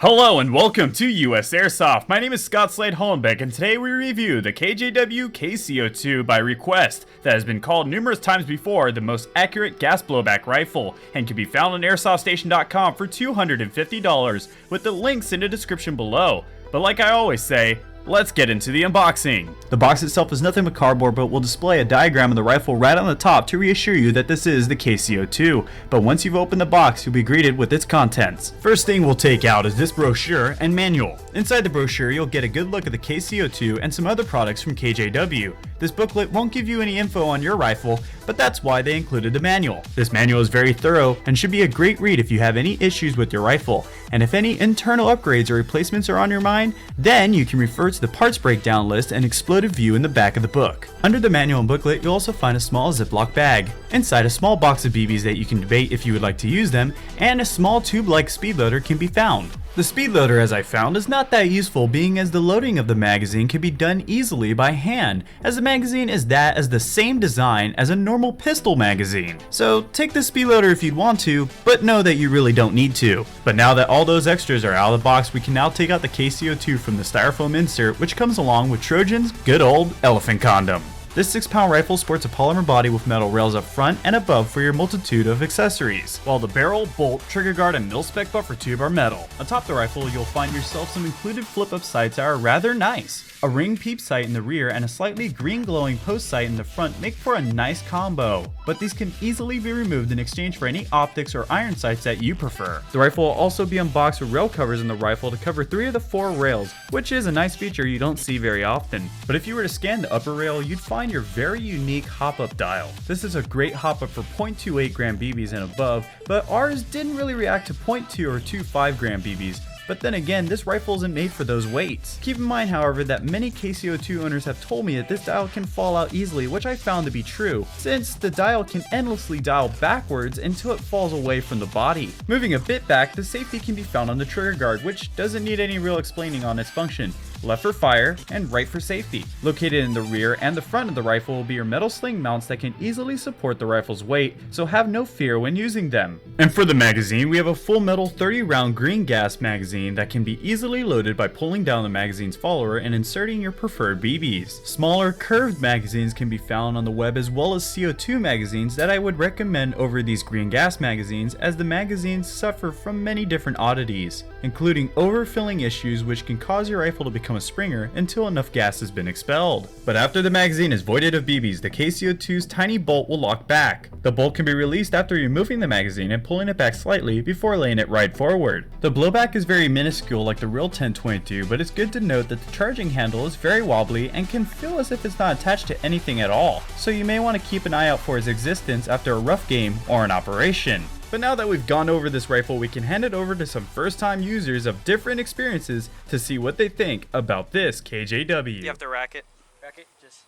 Hello and welcome to USAirsoft. My name is Slade Hallenbeck and today we review the KJW KC02 by request that has been called numerous times before the most accurate gas blowback rifle and can be found on airsoftStation.com for $250 with the links in the description below. But like I always say, let's get into the unboxing. The box itself is nothing but cardboard, but will display a diagram of the rifle right on the top to reassure you that this is the KC02. But once you've opened the box, you'll be greeted with its contents. First thing we'll take out is this brochure and manual. Inside the brochure, you'll get a good look at the KC02 and some other products from KJW. This booklet won't give you any info on your rifle, but that's why they included the manual. This manual is very thorough and should be a great read if you have any issues with your rifle. And if any internal upgrades or replacements are on your mind, then you can refer to the parts breakdown list and exploded view in the back of the book. Under the manual and booklet, you'll also find a small Ziploc bag. Inside, a small box of BBs that you can debate if you would like to use them, and a small tube-like speed loader can be found. The speed loader, as I found, is not that useful, being as the loading of the magazine can be done easily by hand, as the magazine is the same design as a normal pistol magazine. So take the speed loader if you'd want to, but know that you really don't need to. But now that all those extras are out of the box, we can now take out the KC02 from the styrofoam insert, which comes along with Trojan's good old elephant condom. This 6-pound rifle sports a polymer body with metal rails up front and above for your multitude of accessories, while the barrel, bolt, trigger guard, and mil-spec buffer tube are metal. Atop the rifle, you'll find yourself some included flip-up sights that are rather nice. A ring peep sight in the rear and a slightly green glowing post sight in the front make for a nice combo, but these can easily be removed in exchange for any optics or iron sights that you prefer. The rifle will also be unboxed with rail covers in the rifle to cover 3 of the 4 rails, which is a nice feature you don't see very often. But if you were to scan the upper rail, you'd find your very unique hop-up dial. This is a great hop-up for 0.28 gram BBs and above, but ours didn't really react to 0.2 or 2.5 gram BBs. But then again, this rifle isn't made for those weights. Keep in mind, however, that many KC02 owners have told me that this dial can fall out easily, which I found to be true, since the dial can endlessly dial backwards until it falls away from the body. Moving a bit back, the safety can be found on the trigger guard, which doesn't need any real explaining on its function. Left for fire, and right for safety. Located in the rear and the front of the rifle will be your metal sling mounts that can easily support the rifle's weight, so have no fear when using them. And for the magazine, we have a full metal 30-round green gas magazine that can be easily loaded by pulling down the magazine's follower and inserting your preferred BBs. Smaller curved magazines can be found on the web, as well as CO2 magazines that I would recommend over these green gas magazines, as the magazines suffer from many different oddities, including overfilling issues which can cause your rifle to become a springer until enough gas has been expelled. But after the magazine is voided of BBs, the KC02's tiny bolt will lock back. The bolt can be released after removing the magazine and pulling it back slightly before laying it right forward. The blowback is very minuscule like the real 1022, but it's good to note that the charging handle is very wobbly and can feel as if it's not attached to anything at all, so you may want to keep an eye out for its existence after a rough game or an operation. But now that we've gone over this rifle, we can hand it over to some first-time users of different experiences to see what they think about this KJW. You have to rack it. Rack it, just.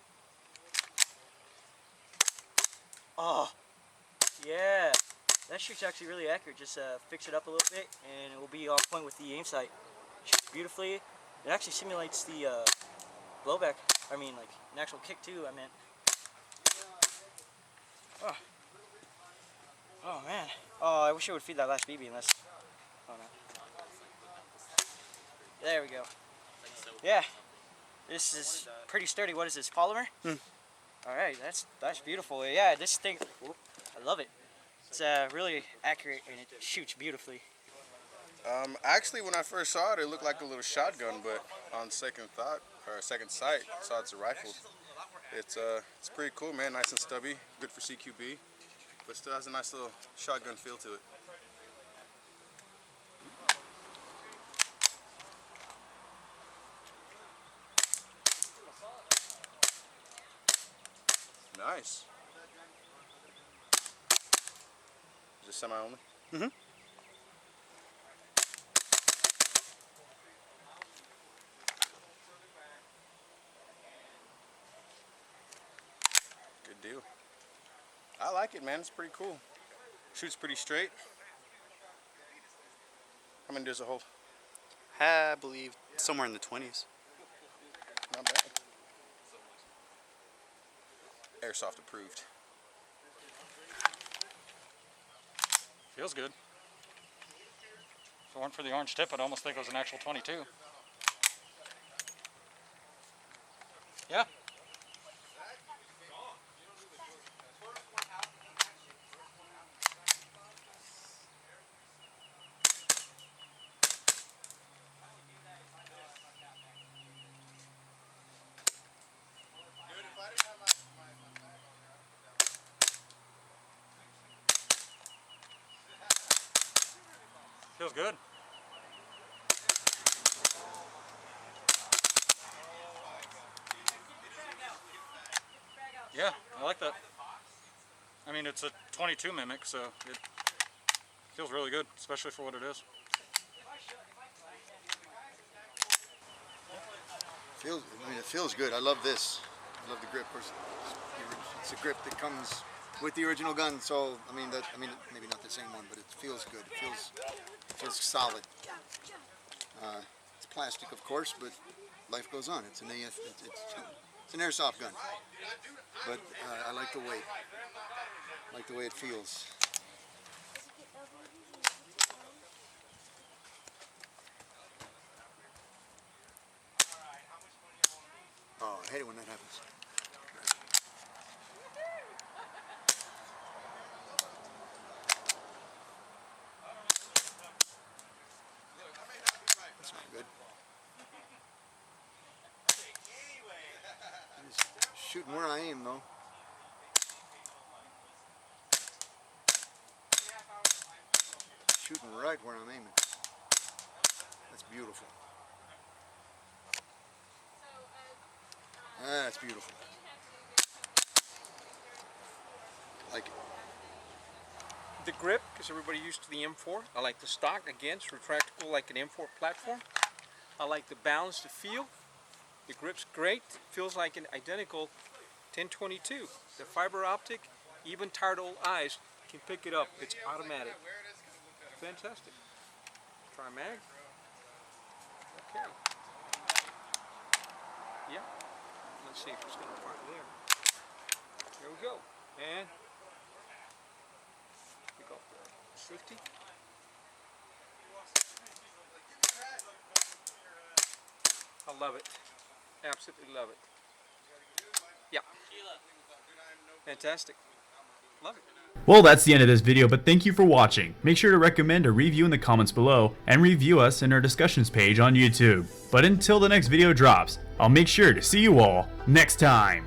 Oh, yeah. That shoot's actually really accurate. Just fix it up a little bit, and it will be on point with the aim sight. Shoots beautifully. It actually simulates the blowback. I mean, like an actual kick too. I meant. Oh. Oh man. Oh, I wish I would feed that last BB unless. Oh no. There we go. Yeah. This is pretty sturdy. What is this? Polymer? Alright, that's beautiful. Yeah, this thing, I love it. It's really accurate and it shoots beautifully. Actually, when I first saw it, it looked like a little shotgun, but on second sight, saw it's a rifle. It's pretty cool, man. Nice and stubby, good for CQB. But still has a nice little shotgun feel to it. Nice. Is this semi only? Mm-hmm. Good deal. I like it, man. It's pretty cool. Shoots pretty straight. How many does it hold? I believe somewhere in the 20s. Not bad. Airsoft approved. Feels good. If it weren't for the orange tip, I'd almost think it was an actual 22. Yeah. Feels good. Yeah, I like that. I mean, it's a 22 mimic, so it feels really good, especially for what it is. It feels good. I love this. I love the grip. Of course, it's a grip that comes with the original gun. So maybe not the same one, but it feels good. It feels solid. It's plastic, of course, but life goes on. It's an airsoft gun, but I like the weight. I like the way it feels. Oh, I hate it when that happens. That's not good. Just shooting where I aim, though. Shooting right where I'm aiming. That's beautiful. That's beautiful. Like it. The grip, because everybody used to the M4. I like the stock, again, it's retractable like an M4 platform. I like the balance, the feel. The grip's great, feels like an identical 1022. The fiber optic, even tired old eyes can pick it up. It's automatic. Fantastic. Try mag. Okay. Yeah. Let's see if it's going to find there. Here we go. And we got the safety. I love it. Absolutely love it. Yeah. Fantastic. Love it. Well, that's the end of this video, but thank you for watching. Make sure to recommend a review in the comments below, and review us in our discussions page on YouTube. But until the next video drops, I'll make sure to see you all next time.